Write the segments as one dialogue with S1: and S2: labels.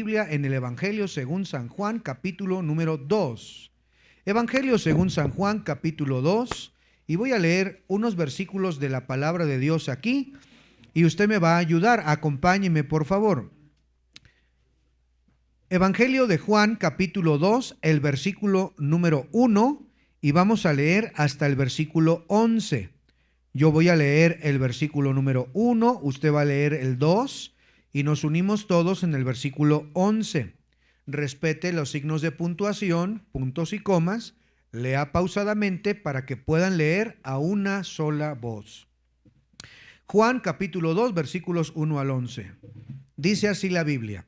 S1: Biblia en el Evangelio según San Juan, capítulo número 2. Evangelio según San Juan, capítulo 2, y voy a leer unos versículos de la palabra de Dios aquí, y usted me va a ayudar. Acompáñeme, por favor. Evangelio de Juan, capítulo 2, el versículo número 1, y vamos a leer hasta el versículo 11. Yo voy a leer el versículo número 1, usted va a leer el 2, y nos unimos todos en el versículo 11. Respete los signos de puntuación, puntos y comas, lea pausadamente para que puedan leer a una sola voz. Juan capítulo 2, versículos 1 al 11. Dice así la Biblia.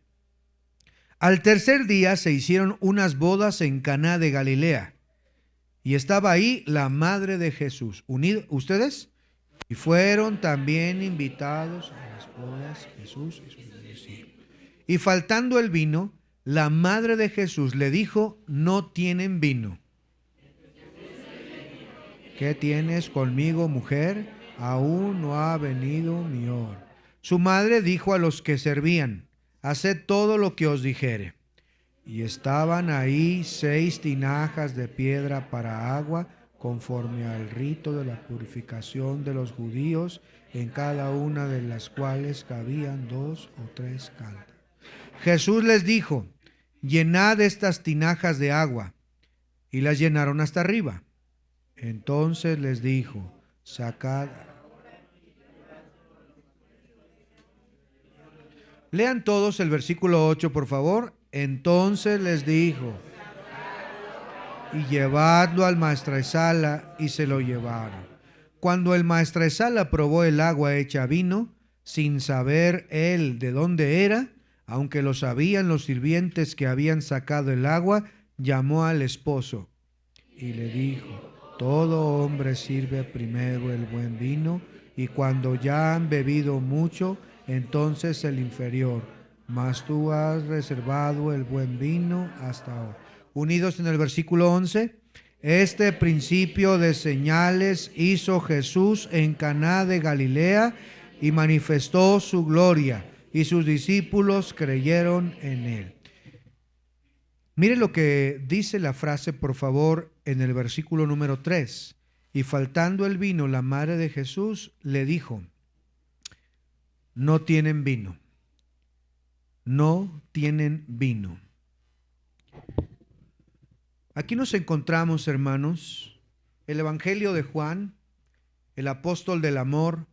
S1: Al tercer día se hicieron unas bodas en Caná de Galilea, y estaba ahí la madre de Jesús. ¿Ustedes? Y fueron también invitados a las bodas Jesús y sus discípulos. Y faltando el vino, la madre de Jesús le dijo: no tienen vino. ¿Qué tienes conmigo, mujer? Aún no ha venido mi hora. Su madre dijo a los que servían: haced todo lo que os dijere. Y estaban ahí 6 tinajas de piedra para agua, conforme al rito de la purificación de los judíos, en cada una de las cuales cabían 2 o 3 cántaros. Jesús les dijo: llenad estas tinajas de agua, y las llenaron hasta arriba. Entonces les dijo: sacad. Lean todos el versículo 8, por favor. Entonces les dijo: y llevadlo al maestresala, y se lo llevaron. Cuando el maestresala probó el agua hecha vino, sin saber él de dónde era, aunque lo sabían los sirvientes que habían sacado el agua, llamó al esposo y le dijo: todo hombre sirve primero el buen vino, y cuando ya han bebido mucho, entonces el inferior, mas tú has reservado el buen vino hasta ahora. Unidos en el versículo 11, este principio de señales hizo Jesús en Caná de Galilea y manifestó su gloria, y sus discípulos creyeron en él. Mire lo que dice la frase, por favor, en el versículo número 3. Y faltando el vino, la madre de Jesús le dijo: no tienen vino. No tienen vino. Aquí nos encontramos, hermanos, el Evangelio de Juan, el apóstol del amor,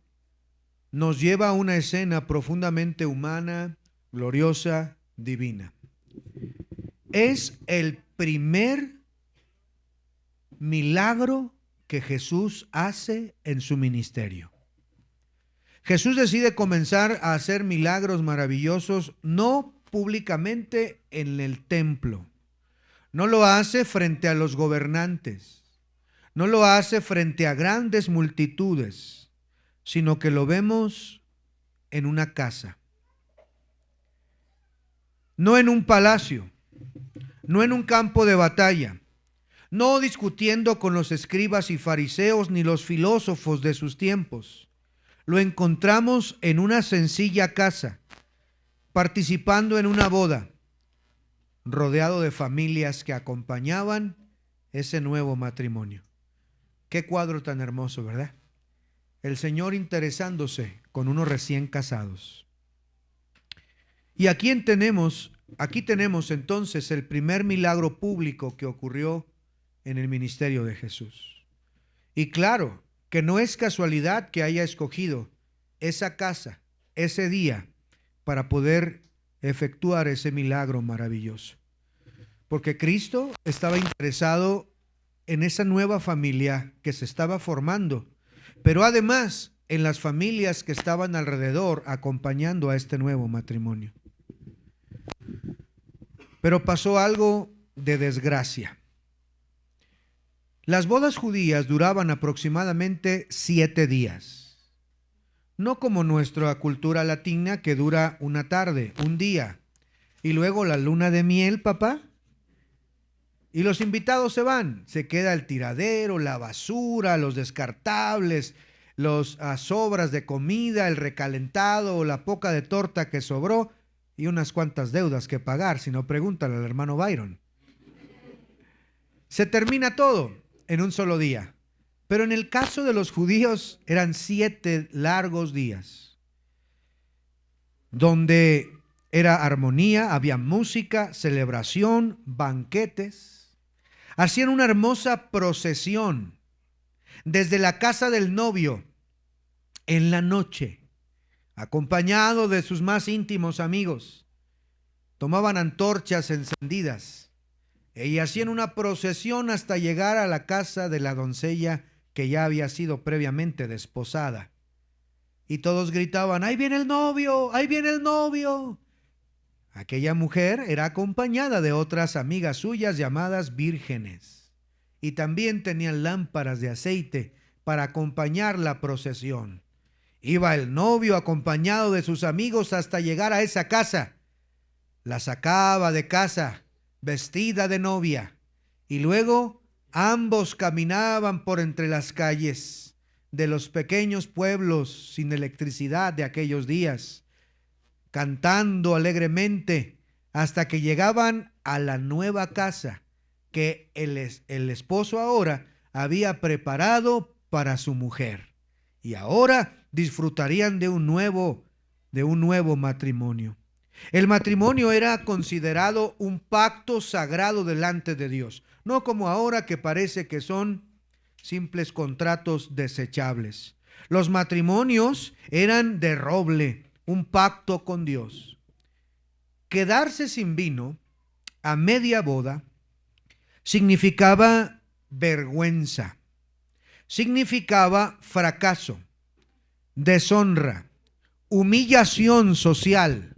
S1: nos lleva a una escena profundamente humana, gloriosa, divina. Es el primer milagro que Jesús hace en su ministerio. Jesús decide comenzar a hacer milagros maravillosos, no públicamente en el templo. No lo hace frente a los gobernantes. No lo hace frente a grandes multitudes, sino que lo vemos en una casa. No en un palacio, no en un campo de batalla, no discutiendo con los escribas y fariseos ni los filósofos de sus tiempos. Lo encontramos en una sencilla casa, participando en una boda, rodeado de familias que acompañaban ese nuevo matrimonio. Qué cuadro tan hermoso, ¿verdad? El Señor interesándose con unos recién casados. Y aquí tenemos entonces el primer milagro público que ocurrió en el ministerio de Jesús. Y claro que no es casualidad que haya escogido esa casa, ese día, para poder efectuar ese milagro maravilloso. Porque Cristo estaba interesado en esa nueva familia que se estaba formando, pero además en las familias que estaban alrededor acompañando a este nuevo matrimonio. Pero pasó algo de desgracia. Las bodas judías duraban aproximadamente 7 días. No como nuestra cultura latina, que dura una tarde, un día, y luego la luna de miel, papá. Y los invitados se van, se queda el tiradero, la basura, los descartables, las sobras de comida, el recalentado o la poca de torta que sobró, y unas cuantas deudas que pagar, si no pregúntale al hermano Byron. Se termina todo en un solo día. Pero en el caso de los judíos eran 7 largos días, donde era armonía, había música, celebración, banquetes. Hacían una hermosa procesión desde la casa del novio en la noche, acompañado de sus más íntimos amigos. Tomaban antorchas encendidas y hacían una procesión hasta llegar a la casa de la doncella que ya había sido previamente desposada. Y todos gritaban: ¡ahí viene el novio! ¡ahí viene el novio! Aquella mujer era acompañada de otras amigas suyas llamadas vírgenes, y también tenían lámparas de aceite para acompañar la procesión. Iba el novio acompañado de sus amigos hasta llegar a esa casa. La sacaba de casa vestida de novia, y luego ambos caminaban por entre las calles de los pequeños pueblos sin electricidad de aquellos días, cantando alegremente hasta que llegaban a la nueva casa que el esposo ahora había preparado para su mujer. Y ahora disfrutarían de un nuevo matrimonio. El matrimonio era considerado un pacto sagrado delante de Dios, no como ahora que parece que son simples contratos desechables. Los matrimonios eran de roble, un pacto con Dios. Quedarse sin vino a media boda significaba vergüenza, significaba fracaso, deshonra, humillación social,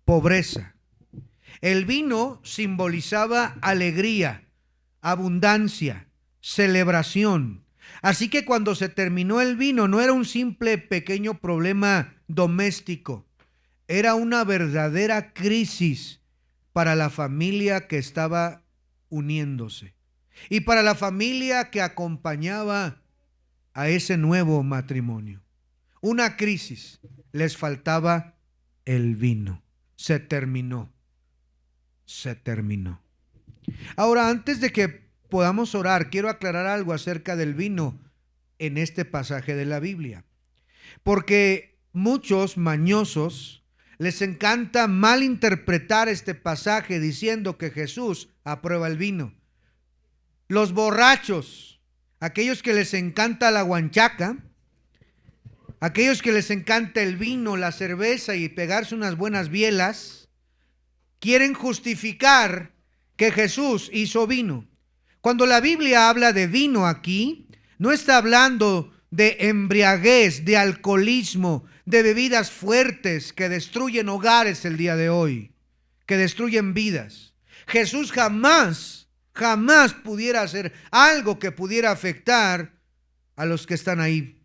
S1: pobreza. El vino simbolizaba alegría, abundancia, celebración. Así que cuando se terminó el vino no era un simple pequeño problema doméstico, era una verdadera crisis para la familia que estaba uniéndose y para la familia que acompañaba a ese nuevo matrimonio. Una crisis, les faltaba el vino. Se terminó. Ahora, antes de que podamos orar, quiero aclarar algo acerca del vino en este pasaje de la Biblia, porque muchos mañosos les encanta malinterpretar este pasaje diciendo que Jesús aprueba el vino. Los borrachos, aquellos que les encanta la guanchaca, aquellos que les encanta el vino, la cerveza y pegarse unas buenas bielas, quieren justificar que Jesús hizo vino. Cuando la Biblia habla de vino aquí, no está hablando de embriaguez, de alcoholismo, de bebidas fuertes que destruyen hogares el día de hoy, que destruyen vidas. Jesús jamás pudiera hacer algo que pudiera afectar a los que están ahí.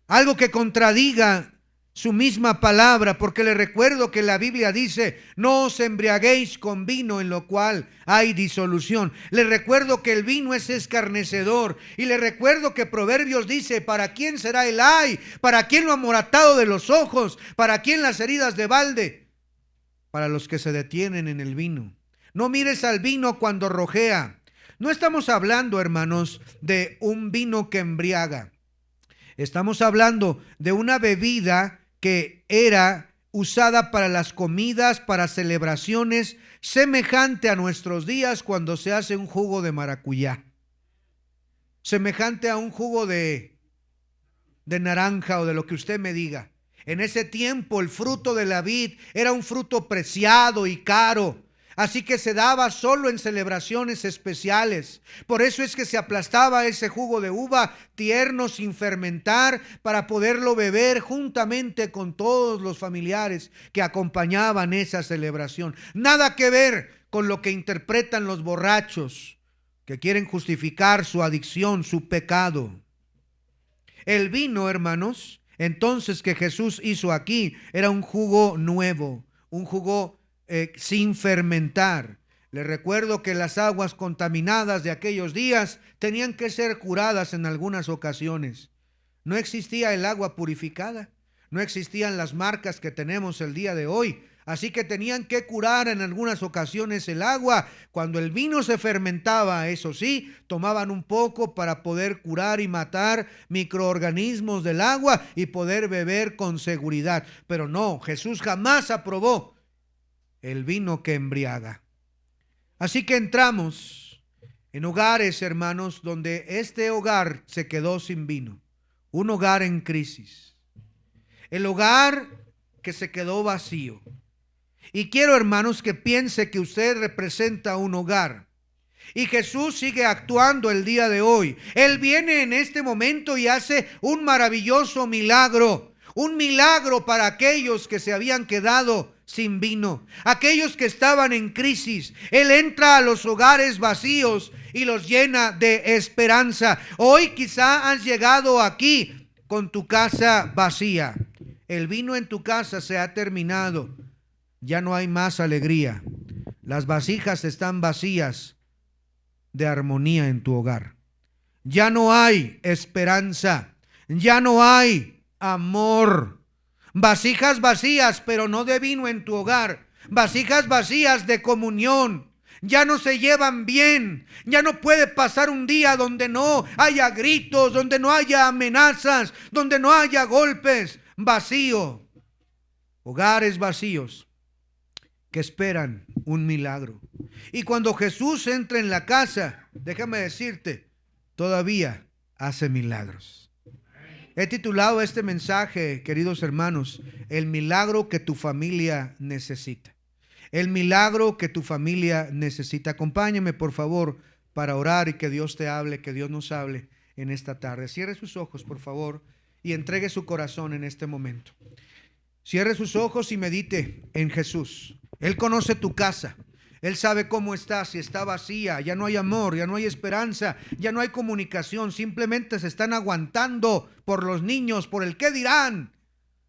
S1: Algo que contradiga su misma palabra, porque les recuerdo que la Biblia dice: no os embriaguéis con vino en lo cual hay disolución. Les recuerdo que el vino es escarnecedor, y les recuerdo que Proverbios dice: ¿para quién será el ay? ¿Para quién lo amoratado de los ojos? ¿Para quién las heridas de balde? Para los que se detienen en el vino. No mires al vino cuando rojea. No estamos hablando, hermanos, de un vino que embriaga. Estamos hablando de una bebida que era usada para las comidas, para celebraciones, semejante a nuestros días cuando se hace un jugo de maracuyá, semejante a un jugo de naranja o de lo que usted me diga. En ese tiempo el fruto de la vid era un fruto preciado y caro. Así que se daba solo en celebraciones especiales. Por eso es que se aplastaba ese jugo de uva tierno sin fermentar para poderlo beber juntamente con todos los familiares que acompañaban esa celebración. Nada que ver con lo que interpretan los borrachos que quieren justificar su adicción, su pecado. El vino, hermanos, entonces que Jesús hizo aquí era un jugo nuevo, un jugo sin fermentar. Les recuerdo que las aguas contaminadas de aquellos días tenían que ser curadas en algunas ocasiones. No existía el agua purificada, no existían las marcas que tenemos el día de hoy. Así que tenían que curar en algunas ocasiones el agua. Cuando el vino se fermentaba, eso sí, tomaban un poco para poder curar y matar microorganismos del agua y poder beber con seguridad. Pero no, Jesús jamás aprobó el vino que embriaga. Así que entramos en hogares, hermanos, donde este hogar se quedó sin vino. Un hogar en crisis. El hogar que se quedó vacío. Y quiero, hermanos, que piense que usted representa un hogar. Y Jesús sigue actuando el día de hoy. Él viene en este momento y hace un maravilloso milagro. Un milagro para aquellos que se habían quedado sin vino, aquellos que estaban en crisis. Él entra a los hogares vacíos y los llena de esperanza. Hoy quizá has llegado aquí con tu casa vacía. El vino en tu casa se ha terminado. Ya no hay más alegría. Las vasijas están vacías de armonía en tu hogar. Ya no hay esperanza. Ya no hay amor. Vasijas vacías, pero no de vino en tu hogar. Vasijas vacías de comunión. Ya no se llevan bien. Ya no puede pasar un día donde no haya gritos, donde no haya amenazas, donde no haya golpes. Vacío. Hogares vacíos que esperan un milagro. Y cuando Jesús entra en la casa, déjame decirte, todavía hace milagros. He titulado este mensaje, queridos hermanos, el milagro que tu familia necesita. El milagro que tu familia necesita. Acompáñame, por favor, para orar y que Dios te hable, que Dios nos hable en esta tarde. Cierre sus ojos, por favor, y entregue su corazón en este momento. Cierre sus ojos y medite en Jesús. Él conoce tu casa. Él sabe cómo está, si está vacía, ya no hay amor, ya no hay esperanza, ya no hay comunicación, simplemente se están aguantando por los niños, por el qué dirán.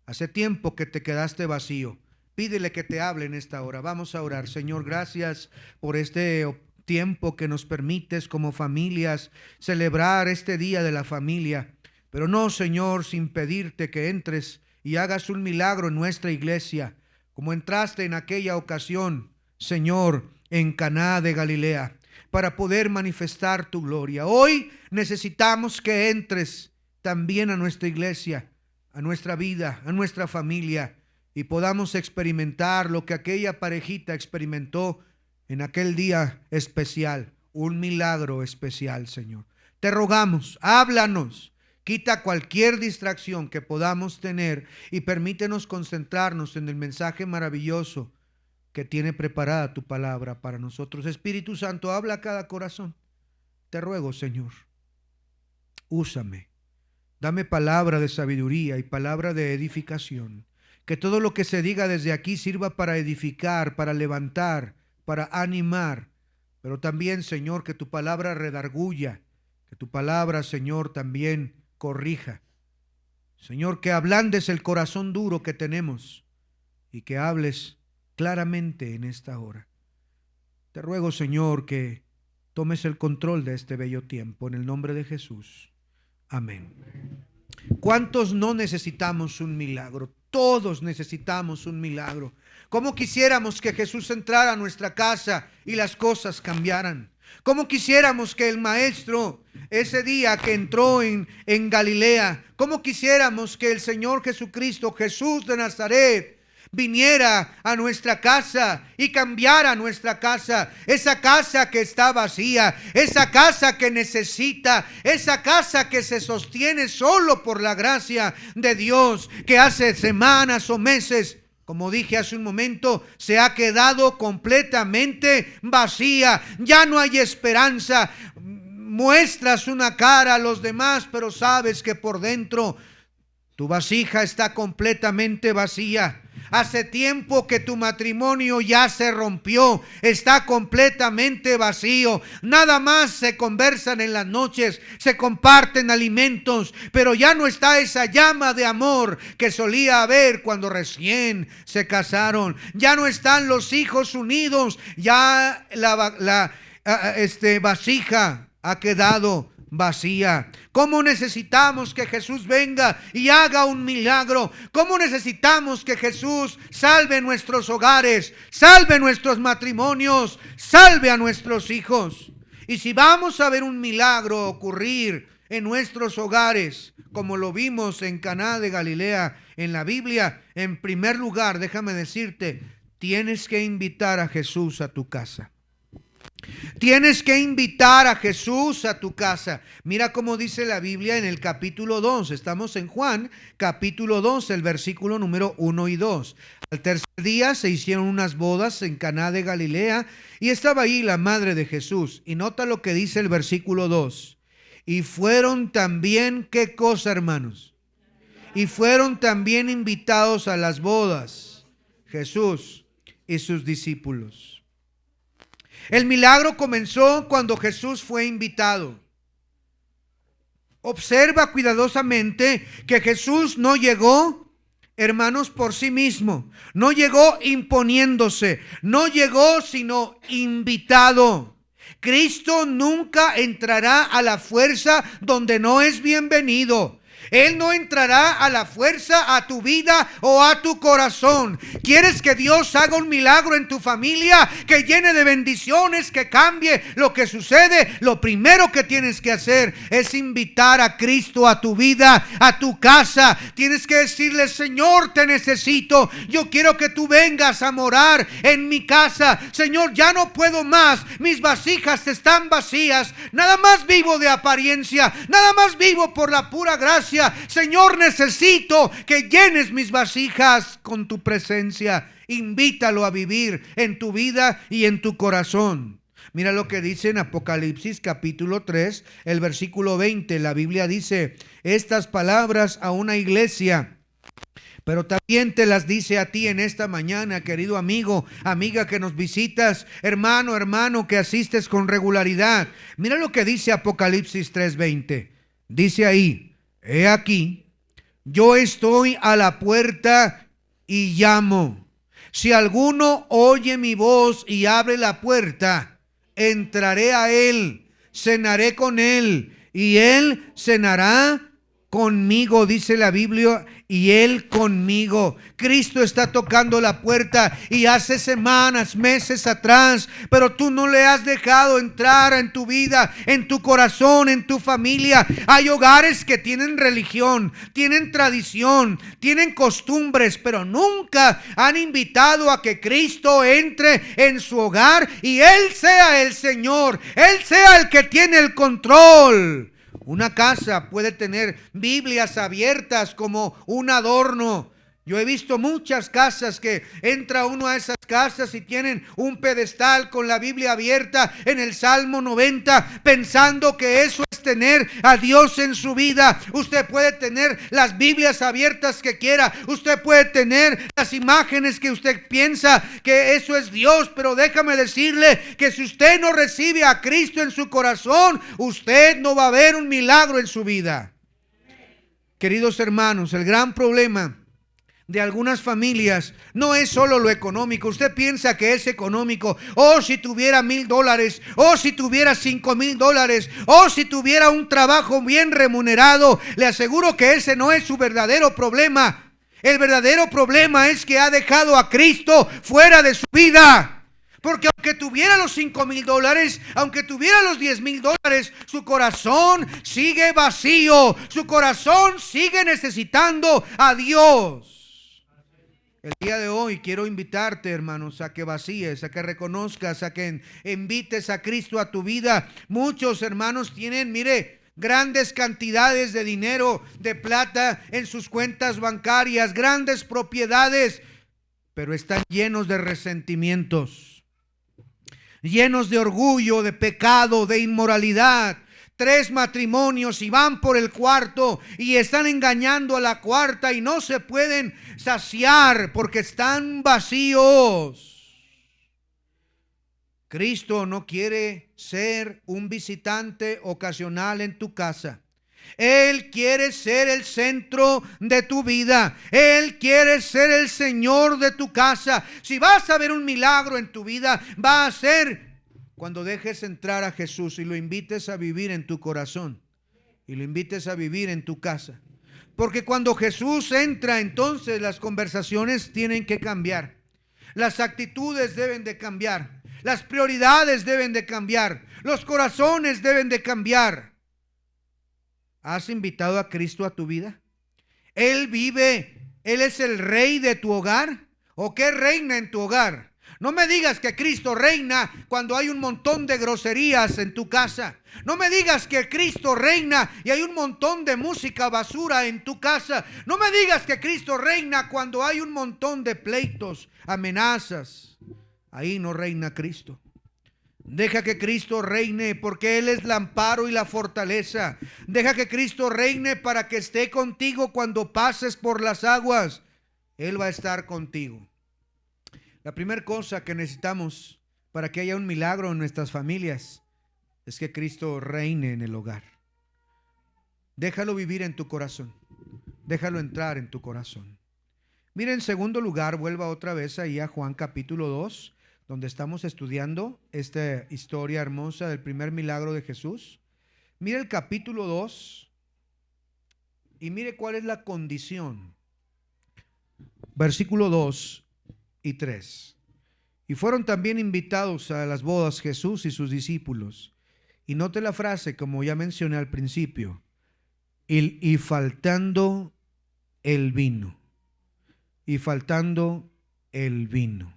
S1: Hace tiempo que te quedaste vacío. Pídele que te hable en esta hora. Vamos a orar. Señor, gracias por este tiempo que nos permites como familias celebrar este día de la familia. Pero no, Señor, sin pedirte que entres y hagas un milagro en nuestra iglesia, como entraste en aquella ocasión, Señor, en Caná de Galilea, para poder manifestar tu gloria. Hoy necesitamos que entres también a nuestra iglesia, a nuestra vida, a nuestra familia, y podamos experimentar lo que aquella parejita experimentó en aquel día especial, un milagro especial, Señor. Te rogamos, háblanos. Quita cualquier distracción que podamos tener y permítenos concentrarnos en el mensaje maravilloso que tiene preparada tu palabra para nosotros. Espíritu Santo, habla a cada corazón. Te ruego, Señor, úsame. Dame palabra de sabiduría y palabra de edificación. Que todo lo que se diga desde aquí sirva para edificar, para levantar, para animar. Pero también, Señor, que tu palabra redarguya. Que tu palabra, Señor, también corrija. Señor, que ablandes el corazón duro que tenemos y que hables claramente en esta hora. Te ruego, Señor, que tomes el control de este bello tiempo en el nombre de Jesús. Amén. ¿Cuántos no necesitamos un milagro? Todos necesitamos un milagro. ¿Cómo quisiéramos que Jesús entrara a nuestra casa y las cosas cambiaran? ¿Cómo quisiéramos que el Maestro, ese día que entró en Galilea, cómo quisiéramos que el Señor Jesucristo, Jesús de Nazaret, viniera a nuestra casa y cambiara nuestra casa, esa casa que está vacía, esa casa que necesita, esa casa que se sostiene solo por la gracia de Dios, que hace semanas o meses, como dije hace un momento, se ha quedado completamente vacía. Ya no hay esperanza. Muestras una cara a los demás, pero sabes que por dentro tu vasija está completamente vacía. Hace tiempo que tu matrimonio ya se rompió, está completamente vacío. Nada más se conversan en las noches, se comparten alimentos, pero ya no está esa llama de amor que solía haber cuando recién se casaron. Ya no están los hijos unidos, ya la vasija ha quedado vacía. ¿Cómo necesitamos que Jesús venga y haga un milagro? ¿Cómo necesitamos que Jesús salve nuestros hogares, salve nuestros matrimonios, salve a nuestros hijos? Y si vamos a ver un milagro ocurrir en nuestros hogares, como lo vimos en Caná de Galilea en la Biblia, en primer lugar, déjame decirte, tienes que invitar a Jesús a tu casa. Tienes que invitar a Jesús a tu casa. Mira cómo dice la Biblia en el capítulo 2. Estamos en Juan, capítulo 2, el versículo número 1 y 2. Al tercer día se hicieron unas bodas en Caná de Galilea y estaba ahí la madre de Jesús. Y nota lo que dice el versículo 2. Y fueron también, ¿qué cosa, hermanos? Y fueron también invitados a las bodas Jesús y sus discípulos. El milagro comenzó cuando Jesús fue invitado. Observa cuidadosamente que Jesús no llegó, hermanos, por sí mismo. No llegó imponiéndose. No llegó sino invitado. Cristo nunca entrará a la fuerza donde no es bienvenido. Él no entrará a la fuerza a tu vida o a tu corazón. ¿Quieres que Dios haga un milagro en tu familia? Que llene de bendiciones, que cambie lo que sucede. Lo primero que tienes que hacer es invitar a Cristo a tu vida, a tu casa. Tienes que decirle: Señor, te necesito. Yo quiero que tú vengas a morar en mi casa. Señor, ya no puedo más. Mis vasijas están vacías. Nada más vivo de apariencia. Nada más vivo por la pura gracia. Señor, necesito que llenes mis vasijas con tu presencia. Invítalo a vivir en tu vida y en tu corazón. Mira lo que dice en Apocalipsis capítulo 3, el versículo 20. La Biblia dice estas palabras a una iglesia, pero también te las dice a ti en esta mañana, querido amigo, amiga que nos visitas, hermano que asistes con regularidad. Mira lo que dice Apocalipsis 3:20. Dice ahí: he aquí, yo estoy a la puerta y llamo. Si alguno oye mi voz y abre la puerta, entraré a él, cenaré con él y él cenará conmigo, dice la Biblia, y él conmigo. Cristo está tocando la puerta y hace semanas, meses atrás, pero tú no le has dejado entrar en tu vida, en tu corazón, en tu familia. Hay hogares que tienen religión, tienen tradición, tienen costumbres, pero nunca han invitado a que Cristo entre en su hogar y Él sea el Señor, Él sea el que tiene el control. Una casa puede tener Biblias abiertas como un adorno. Yo he visto muchas casas que entra uno a esas casas y tienen un pedestal con la Biblia abierta en el Salmo 90, pensando que eso es tener a Dios en su vida. Usted puede tener las Biblias abiertas que quiera, usted puede tener las imágenes que usted piensa que eso es Dios, pero déjame decirle que si usted no recibe a Cristo en su corazón, usted no va a ver un milagro en su vida. Queridos hermanos, el gran problema de algunas familias no es solo lo económico. Usted piensa que es económico. Si tuviera $1,000, si tuviera $5,000, si tuviera un trabajo bien remunerado. Le aseguro que ese no es su verdadero problema. El verdadero problema es que ha dejado a Cristo fuera de su vida. Porque aunque tuviera los $5,000, aunque tuviera los $10,000, su corazón sigue vacío. Su corazón sigue necesitando a Dios. El día de hoy quiero invitarte, hermanos, a que vacíes, a que reconozcas, a que invites a Cristo a tu vida. Muchos hermanos tienen, mire, grandes cantidades de dinero, de plata en sus cuentas bancarias, grandes propiedades, pero están llenos de resentimientos, llenos de orgullo, de pecado, de inmoralidad. 3 matrimonios y van por el cuarto y están engañando a la cuarta y no se pueden saciar porque están vacíos. Cristo no quiere ser un visitante ocasional en tu casa. Él quiere ser el centro de tu vida. Él quiere ser el Señor de tu casa. Si vas a ver un milagro en tu vida, va a ser cuando dejes entrar a Jesús y lo invites a vivir en tu corazón. y lo invites a vivir en tu casa. Porque cuando Jesús entra, entonces las conversaciones tienen que cambiar. Las actitudes deben de cambiar. Las prioridades deben de cambiar. Los corazones deben de cambiar. ¿Has invitado a Cristo a tu vida? Él vive, Él es el rey de tu hogar. ¿O qué reina en tu hogar? No me digas que Cristo reina cuando hay un montón de groserías en tu casa. No me digas que Cristo reina y hay un montón de música basura en tu casa. No me digas que Cristo reina cuando hay un montón de pleitos, amenazas. Ahí no reina Cristo. Deja que Cristo reine, porque Él es el amparo y la fortaleza. Deja que Cristo reine para que esté contigo cuando pases por las aguas. Él va a estar contigo. La primera cosa que necesitamos para que haya un milagro en nuestras familias es que Cristo reine en el hogar. Déjalo vivir en tu corazón. Déjalo entrar en tu corazón. Mira, en segundo lugar, vuelva otra vez ahí a Juan capítulo 2, donde estamos estudiando esta historia hermosa del primer milagro de Jesús. Mira el capítulo 2 y mire cuál es la condición. Versículo 2 y 3. Y fueron también invitados a las bodas Jesús y sus discípulos. Y note la frase, como ya mencioné al principio, y faltando el vino. Y faltando el vino.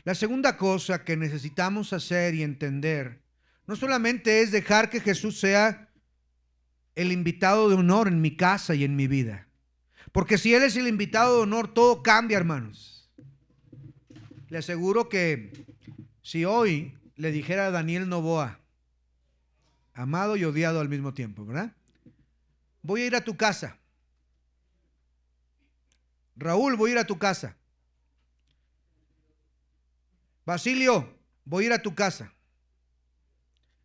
S1: La segunda cosa que necesitamos hacer y entender, no solamente es dejar que Jesús sea el invitado de honor en mi casa y en mi vida. Porque si Él es el invitado de honor, todo cambia, hermanos. Le aseguro que si hoy le dijera a Daniel Noboa, amado y odiado al mismo tiempo, ¿verdad? Voy a ir a tu casa. Raúl, voy a ir a tu casa. Basilio, voy a ir a tu casa.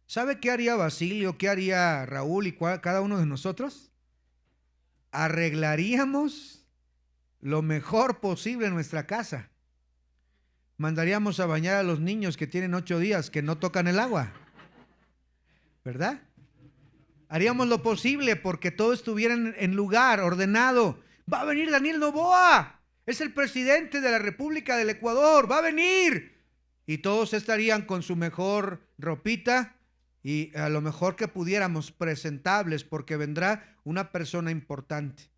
S1: ¿Sabe qué haría Basilio? ¿Qué haría Raúl y cada uno de nosotros? Arreglaríamos lo mejor posible en nuestra casa. Mandaríamos a bañar a los niños que tienen 8 días que no tocan el agua, ¿verdad? Haríamos lo posible porque todo estuviera en lugar, ordenado. Va a venir Daniel Noboa, es el presidente de la República del Ecuador, va a venir. Y todos estarían con su mejor ropita y a lo mejor que pudiéramos presentables, porque vendrá una persona importante.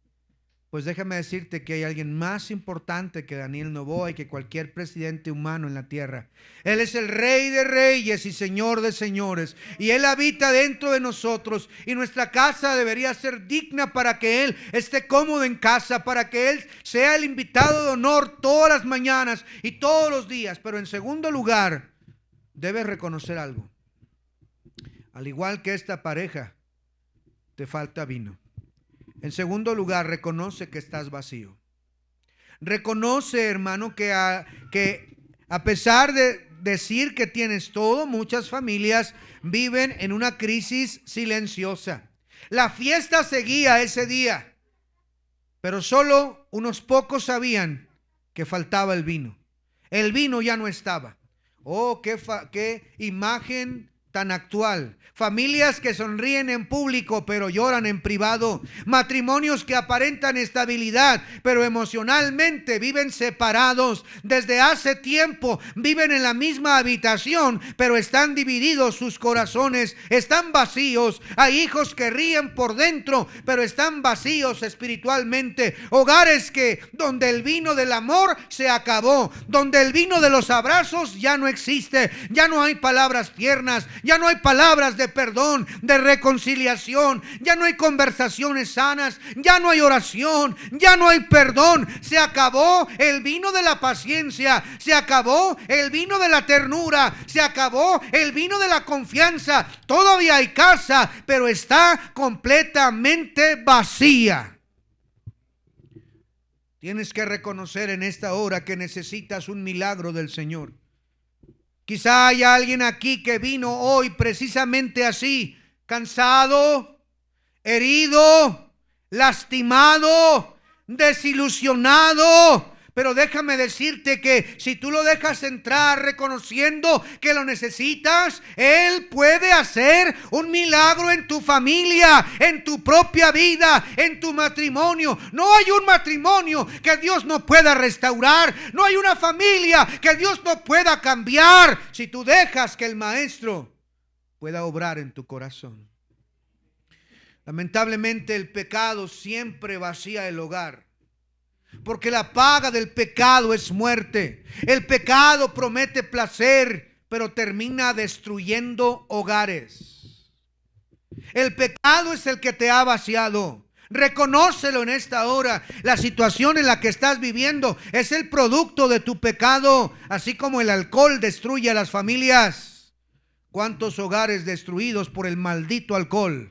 S1: Pues déjame decirte que hay alguien más importante que Daniel Noboa y que cualquier presidente humano en la tierra. Él es el Rey de Reyes y Señor de Señores, y Él habita dentro de nosotros, y nuestra casa debería ser digna para que Él esté cómodo en casa, para que Él sea el invitado de honor todas las mañanas y todos los días. Pero en segundo lugar, debes reconocer algo. Al igual que esta pareja, te falta vino. En segundo lugar, reconoce que estás vacío. Reconoce, hermano, que a pesar de decir que tienes todo, muchas familias viven en una crisis silenciosa. La fiesta seguía ese día, pero solo unos pocos sabían que faltaba el vino. El vino ya no estaba. Oh, qué imagen tan actual. Familias que sonríen en público pero lloran en privado. Matrimonios que aparentan estabilidad pero emocionalmente viven separados. Desde hace tiempo viven en la misma habitación pero están divididos sus corazones. Están vacíos. Hay hijos que ríen por dentro pero están vacíos espiritualmente. Hogares donde el vino del amor se acabó. Donde el vino de los abrazos ya no existe. Ya no hay palabras tiernas. Ya no hay palabras de perdón, de reconciliación. Ya no hay conversaciones sanas. Ya no hay oración. Ya no hay perdón. Se acabó el vino de la paciencia. Se acabó el vino de la ternura. Se acabó el vino de la confianza. Todavía hay casa, pero está completamente vacía. Tienes que reconocer en esta hora que necesitas un milagro del Señor. Quizá haya alguien aquí que vino hoy precisamente así, cansado, herido, lastimado, desilusionado, Pero déjame decirte que si tú lo dejas entrar reconociendo que lo necesitas, Él puede hacer un milagro en tu familia, en tu propia vida, en tu matrimonio. No hay un matrimonio que Dios no pueda restaurar. No hay una familia que Dios no pueda cambiar si tú dejas que el Maestro pueda obrar en tu corazón. Lamentablemente el pecado siempre vacía el hogar. Porque la paga del pecado es muerte. El pecado promete placer, pero termina destruyendo hogares. El pecado es el que te ha vaciado. Reconócelo en esta hora. La situación en la que estás viviendo es el producto de tu pecado, así como el alcohol destruye a las familias. ¿Cuántos hogares destruidos por el maldito alcohol?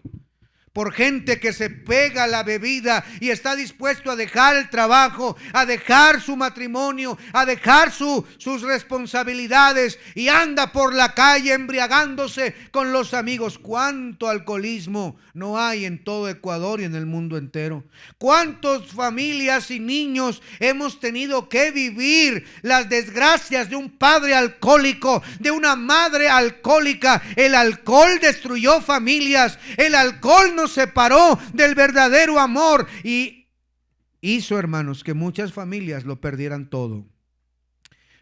S1: Por gente que se pega a la bebida y está dispuesto a dejar el trabajo, a dejar su matrimonio, a dejar sus responsabilidades y anda por la calle embriagándose con los amigos. ¿Cuánto alcoholismo no hay en todo Ecuador y en el mundo entero? ¿Cuántas familias y niños hemos tenido que vivir las desgracias de un padre alcohólico, de una madre alcohólica? El alcohol destruyó familias, el alcohol nos separó del verdadero amor y hizo, hermanos, que muchas familias lo perdieran todo.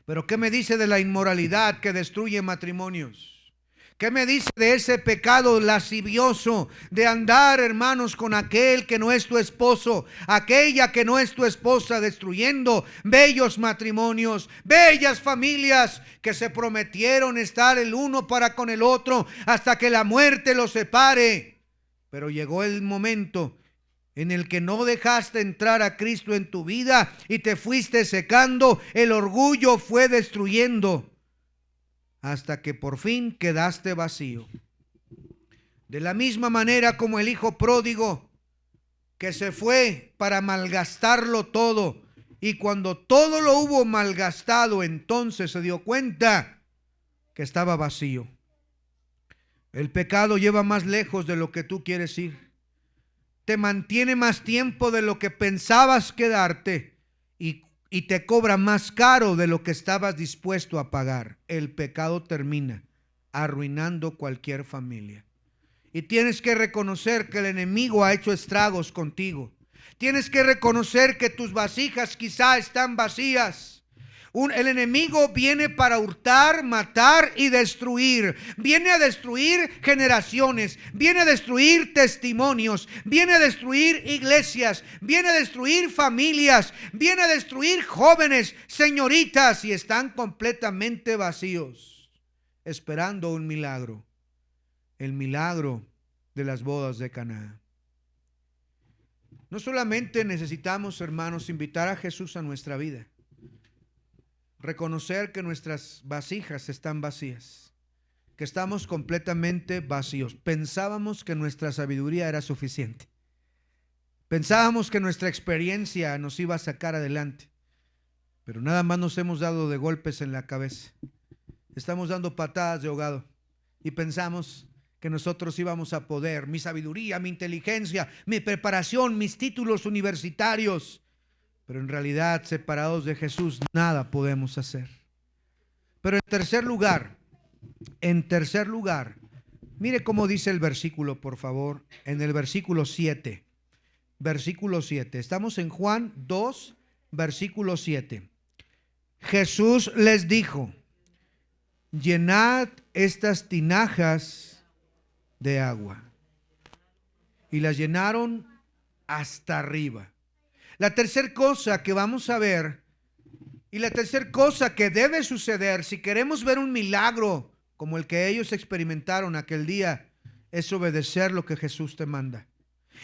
S1: Pero ¿qué me dice de la inmoralidad que destruye matrimonios? ¿Qué me dice de ese pecado lascivioso de andar, hermanos, con aquel que no es tu esposo, aquella que no es tu esposa, destruyendo bellos matrimonios, bellas familias que se prometieron estar el uno para con el otro hasta que la muerte los separe? Pero llegó el momento en el que no dejaste entrar a Cristo en tu vida y te fuiste secando, el orgullo fue destruyendo, hasta que por fin quedaste vacío. De la misma manera como el hijo pródigo que se fue para malgastarlo todo, y cuando todo lo hubo malgastado, entonces se dio cuenta que estaba vacío. El pecado lleva más lejos de lo que tú quieres ir. Te mantiene más tiempo de lo que pensabas quedarte y te cobra más caro de lo que estabas dispuesto a pagar. El pecado termina arruinando cualquier familia. Y tienes que reconocer que el enemigo ha hecho estragos contigo. Tienes que reconocer que tus vasijas quizá están vacías. El enemigo viene para hurtar, matar y destruir. Viene a destruir generaciones, viene a destruir testimonios, viene a destruir iglesias, viene a destruir familias, viene a destruir jóvenes, señoritas, y están completamente vacíos, esperando un milagro, el milagro de las bodas de Caná. No solamente necesitamos, hermanos, invitar a Jesús a nuestra vida, reconocer que nuestras vasijas están vacías, que estamos completamente vacíos. Pensábamos que nuestra sabiduría era suficiente. Pensábamos que nuestra experiencia nos iba a sacar adelante, pero nada más nos hemos dado de golpes en la cabeza. Estamos dando patadas de ahogado y pensamos que nosotros íbamos a poder. Mi sabiduría, mi inteligencia, mi preparación, mis títulos universitarios. Pero en realidad, separados de Jesús, nada podemos hacer. Pero en tercer lugar, mire cómo dice el versículo, por favor, en el versículo 7. Versículo 7. Estamos en Juan 2, versículo 7. Jesús les dijo: llenad estas tinajas de agua. Y las llenaron hasta arriba. La tercera cosa que vamos a ver, y la tercera cosa que debe suceder si queremos ver un milagro como el que ellos experimentaron aquel día, es obedecer lo que Jesús te manda.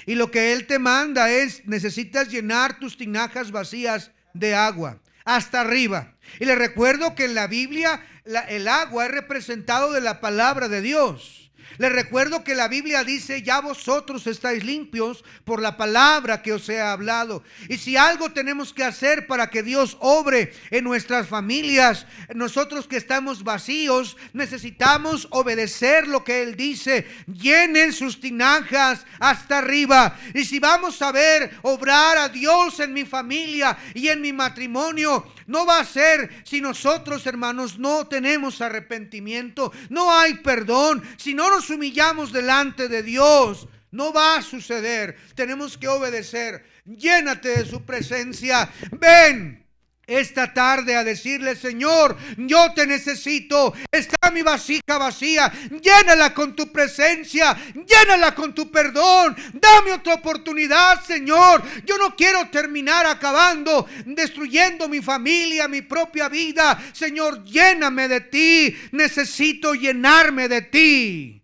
S1: Y lo que Él te manda es: necesitas llenar tus tinajas vacías de agua hasta arriba. Y les recuerdo que en la Biblia el agua es representado de la palabra de Dios. Les recuerdo que la Biblia dice: ya vosotros estáis limpios por la palabra que os he hablado. Y si algo tenemos que hacer para que Dios obre en nuestras familias, nosotros que estamos vacíos, necesitamos obedecer lo que Él dice. Llenen sus tinajas hasta arriba. Y si vamos a ver obrar a Dios en mi familia y en mi matrimonio, no va a ser si nosotros, hermanos, no tenemos arrepentimiento, no hay perdón. Si no nos humillamos delante de Dios, no va a suceder. Tenemos que obedecer. Llénate de su presencia. Ven esta tarde a decirle: Señor, yo te necesito. Está mi vasija vacía. Llénala con tu presencia. Llénala con tu perdón. Dame otra oportunidad, Señor. Yo no quiero terminar acabando, destruyendo mi familia, mi propia vida. Señor, lléname de ti. Necesito llenarme de ti.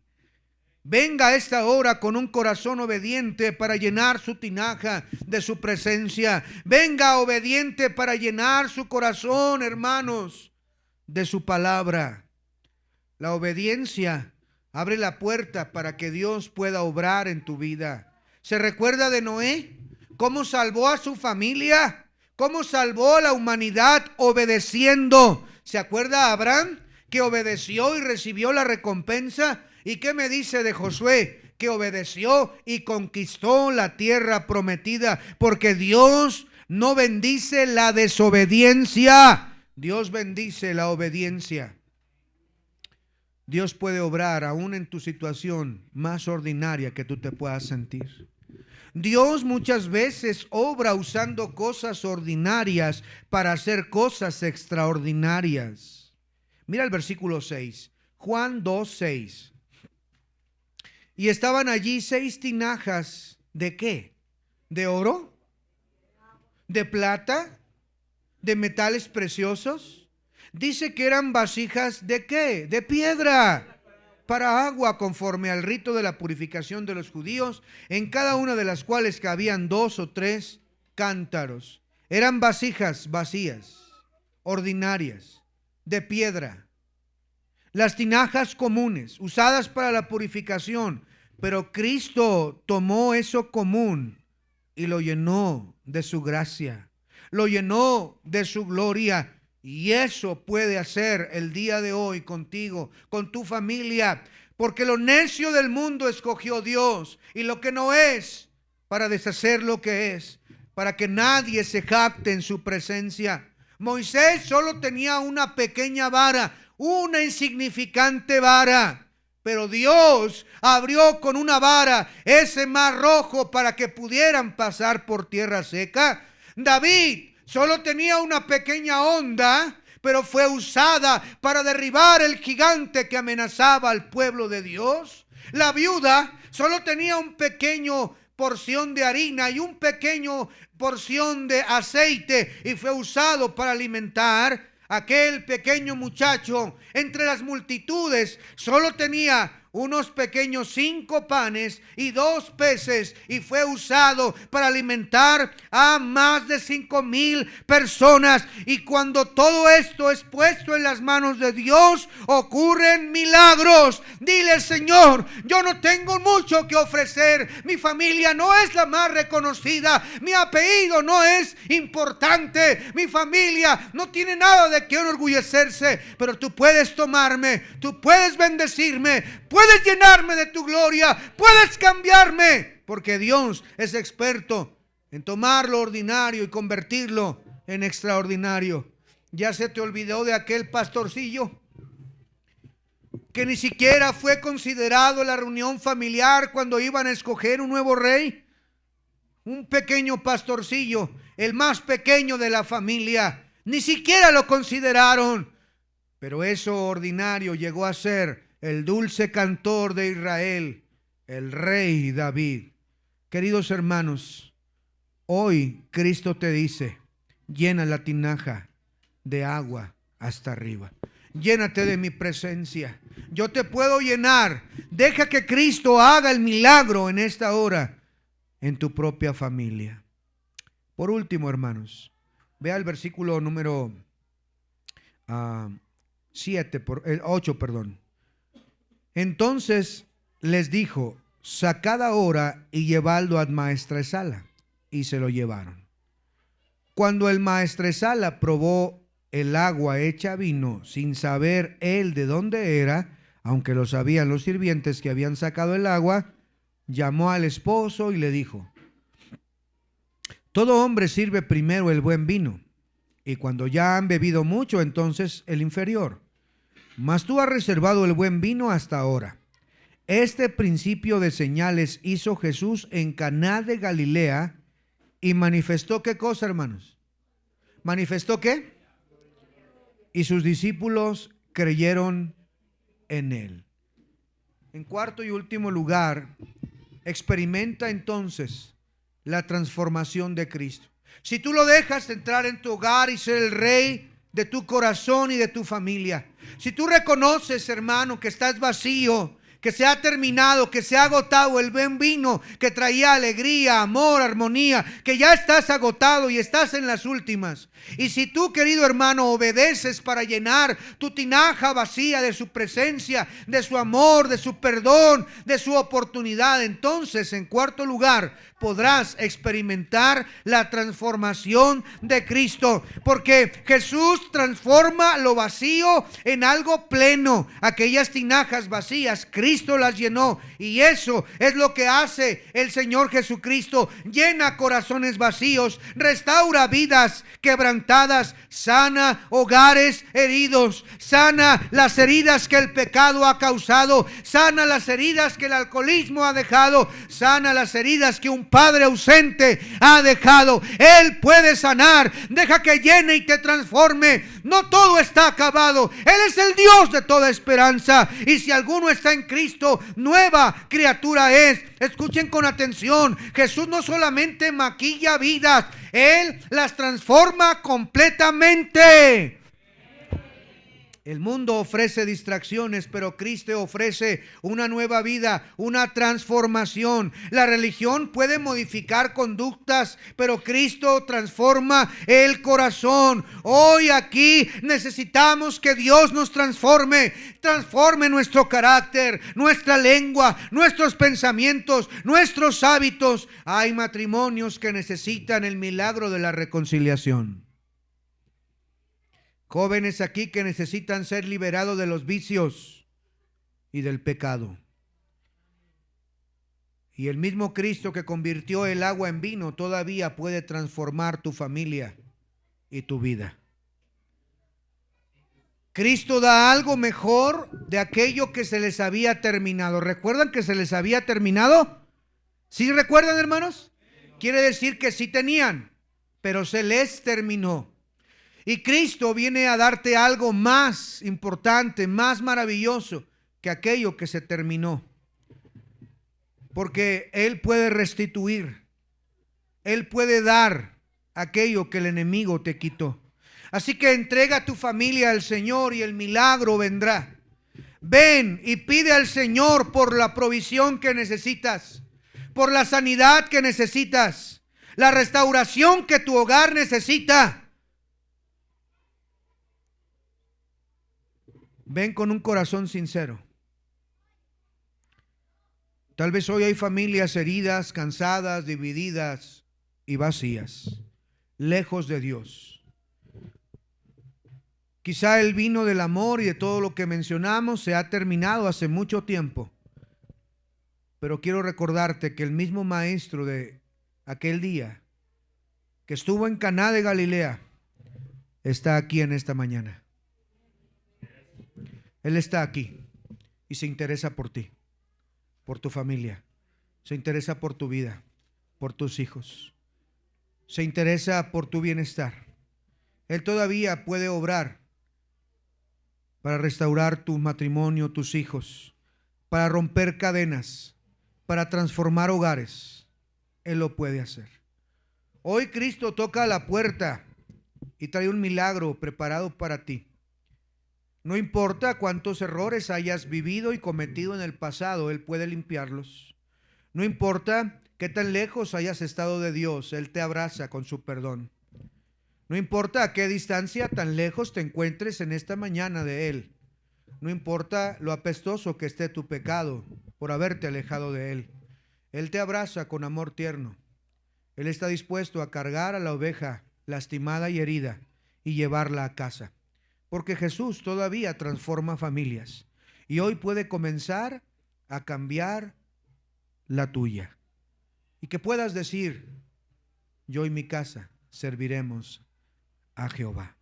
S1: Venga a esta hora con un corazón obediente para llenar su tinaja de su presencia. Venga obediente para llenar su corazón, hermanos, de su palabra. La obediencia abre la puerta para que Dios pueda obrar en tu vida. ¿Se recuerda de Noé? ¿Cómo salvó a su familia? ¿Cómo salvó a la humanidad? Obedeciendo. ¿Se acuerda Abraham, que obedeció y recibió la recompensa? ¿Y qué me dice de Josué? Que obedeció y conquistó la tierra prometida, porque Dios no bendice la desobediencia. Dios bendice la obediencia. Dios puede obrar aún en tu situación más ordinaria que tú te puedas sentir. Dios muchas veces obra usando cosas ordinarias para hacer cosas extraordinarias. Mira el versículo 6, Juan 2:6. Y estaban allí 6 tinajas. ¿De qué? ¿De oro? ¿De plata? ¿De metales preciosos? Dice que eran vasijas ¿de qué? De piedra, para agua, conforme al rito de la purificación de los judíos, en cada una de las cuales cabían 2 o 3 cántaros. Eran vasijas vacías, ordinarias, de piedra. Las tinajas comunes, usadas para la purificación, pero Cristo tomó eso común y lo llenó de su gracia, lo llenó de su gloria. Y eso puede hacer el día de hoy contigo, con tu familia, porque lo necio del mundo escogió Dios y lo que no es, para deshacer lo que es, para que nadie se jacte en su presencia. Moisés solo tenía una pequeña vara, una insignificante vara, pero Dios abrió con una vara ese mar rojo para que pudieran pasar por tierra seca. David solo tenía una pequeña onda, pero fue usada para derribar el gigante que amenazaba al pueblo de Dios. La viuda solo tenía un pequeño porción de harina y un pequeño porción de aceite, y fue usado para alimentar a aquel pequeño muchacho. Entre las multitudes solo tenía unos pequeños 5 panes y 2 peces, y fue usado para alimentar a más de 5,000 personas. Y cuando todo esto es puesto en las manos de Dios, ocurren milagros. Dile: Señor, yo no tengo mucho que ofrecer, mi familia no es la más reconocida, mi apellido no es importante, mi familia no tiene nada de qué enorgullecerse, pero tú puedes tomarme, tú puedes bendecirme, puedes llenarme de tu gloria, puedes cambiarme, porque Dios es experto en tomar lo ordinario y convertirlo en extraordinario. ¿Ya se te olvidó de aquel pastorcillo que ni siquiera fue considerado en la reunión familiar cuando iban a escoger un nuevo rey? Un pequeño pastorcillo, el más pequeño de la familia, ni siquiera lo consideraron. Pero eso ordinario llegó a ser el dulce cantor de Israel, el rey David. Queridos hermanos, hoy Cristo te dice: llena la tinaja de agua hasta arriba. Llénate de mi presencia. Yo te puedo llenar. Deja que Cristo haga el milagro en esta hora en tu propia familia. Por último, hermanos, vea el versículo número 8, perdón. Entonces les dijo: sacad ahora y llevadlo al maestresala. Y se lo llevaron. Cuando el maestresala probó el agua hecha vino, sin saber él de dónde era, aunque lo sabían los sirvientes que habían sacado el agua, llamó al esposo y le dijo: todo hombre sirve primero el buen vino, y cuando ya han bebido mucho, entonces el inferior. Mas tú has reservado el buen vino hasta ahora. Este principio de señales hizo Jesús en Caná de Galilea y manifestó, ¿qué cosa, hermanos? ¿Manifestó qué? Y sus discípulos creyeron en él. En cuarto y último lugar, experimenta entonces la transformación de Cristo. Si tú lo dejas entrar en tu hogar y ser el rey de tu corazón y de tu familia, si tú reconoces, hermano, que estás vacío, que se ha terminado, que se ha agotado el buen vino que traía alegría, amor, armonía, que ya estás agotado y estás en las últimas. Y si tú, querido hermano, obedeces para llenar tu tinaja vacía de su presencia, de su amor, de su perdón, de su oportunidad, entonces, en cuarto lugar, podrás experimentar la transformación de Cristo, porque Jesús transforma lo vacío en algo pleno. Aquellas tinajas vacías, Cristo las llenó, y eso es lo que hace el Señor Jesucristo. Llena corazones vacíos, restaura vidas quebrantadas, sana hogares heridos, sana las heridas que el pecado ha causado, sana las heridas que el alcoholismo ha dejado, sana las heridas que un padre ausente ha dejado. Él puede sanar. Deja que llene y te transforme. No todo está acabado. Él es el Dios de toda esperanza, y si alguno está en Cristo, nueva criatura es. Escuchen con atención. Jesús no solamente maquilla vidas, Él las transforma completamente. El mundo ofrece distracciones, pero Cristo ofrece una nueva vida, una transformación. La religión puede modificar conductas, pero Cristo transforma el corazón. Hoy aquí necesitamos que Dios nos transforme nuestro carácter, nuestra lengua, nuestros pensamientos, nuestros hábitos. Hay matrimonios que necesitan el milagro de la reconciliación. Jóvenes aquí que necesitan ser liberados de los vicios y del pecado. Y el mismo Cristo que convirtió el agua en vino todavía puede transformar tu familia y tu vida. Cristo da algo mejor de aquello que se les había terminado. ¿Recuerdan que se les había terminado? ¿Sí recuerdan, hermanos? Quiere decir que sí tenían, pero se les terminó. Y Cristo viene a darte algo más importante, más maravilloso que aquello que se terminó. Porque Él puede restituir. Él puede dar aquello que el enemigo te quitó. Así que entrega tu familia al Señor y el milagro vendrá. Ven y pide al Señor por la provisión que necesitas, por la sanidad que necesitas, la restauración que tu hogar necesita. Ven con un corazón sincero. Tal vez hoy hay familias heridas, cansadas, divididas y vacías, lejos de Dios. Quizá el vino del amor y de todo lo que mencionamos se ha terminado hace mucho tiempo. Pero quiero recordarte que el mismo maestro de aquel día, que estuvo en Caná de Galilea, está aquí en esta mañana. Él está aquí y se interesa por ti, por tu familia, se interesa por tu vida, por tus hijos, se interesa por tu bienestar. Él todavía puede obrar para restaurar tu matrimonio, tus hijos, para romper cadenas, para transformar hogares. Él lo puede hacer. Hoy Cristo toca a la puerta y trae un milagro preparado para ti. No importa cuántos errores hayas vivido y cometido en el pasado, Él puede limpiarlos. No importa qué tan lejos hayas estado de Dios, Él te abraza con su perdón. No importa a qué distancia tan lejos te encuentres en esta mañana de Él. No importa lo apestoso que esté tu pecado, por haberte alejado de Él. Él te abraza con amor tierno. Él está dispuesto a cargar a la oveja lastimada y herida y llevarla a casa. Porque Jesús todavía transforma familias y hoy puede comenzar a cambiar la tuya. Y que puedas decir: yo y mi casa serviremos a Jehová.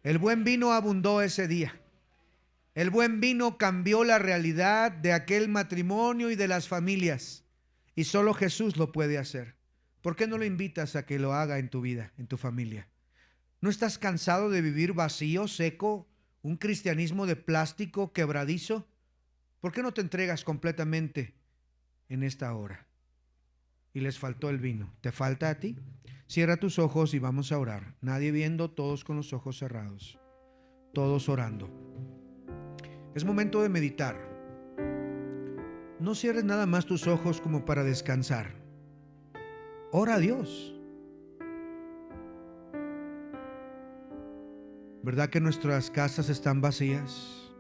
S1: El buen vino abundó ese día. El buen vino cambió la realidad de aquel matrimonio y de las familias. Y solo Jesús lo puede hacer. ¿Por qué no lo invitas a que lo haga en tu vida, en tu familia? ¿No estás cansado de vivir vacío, seco, un cristianismo de plástico quebradizo? ¿Por qué no te entregas completamente en esta hora? Y les faltó el vino. ¿Te falta a ti? Cierra tus ojos y vamos a orar. Nadie viendo, todos con los ojos cerrados. Todos orando. Es momento de meditar. No cierres nada más tus ojos como para descansar. Ora a Dios. ¿Verdad que nuestras casas están vacías?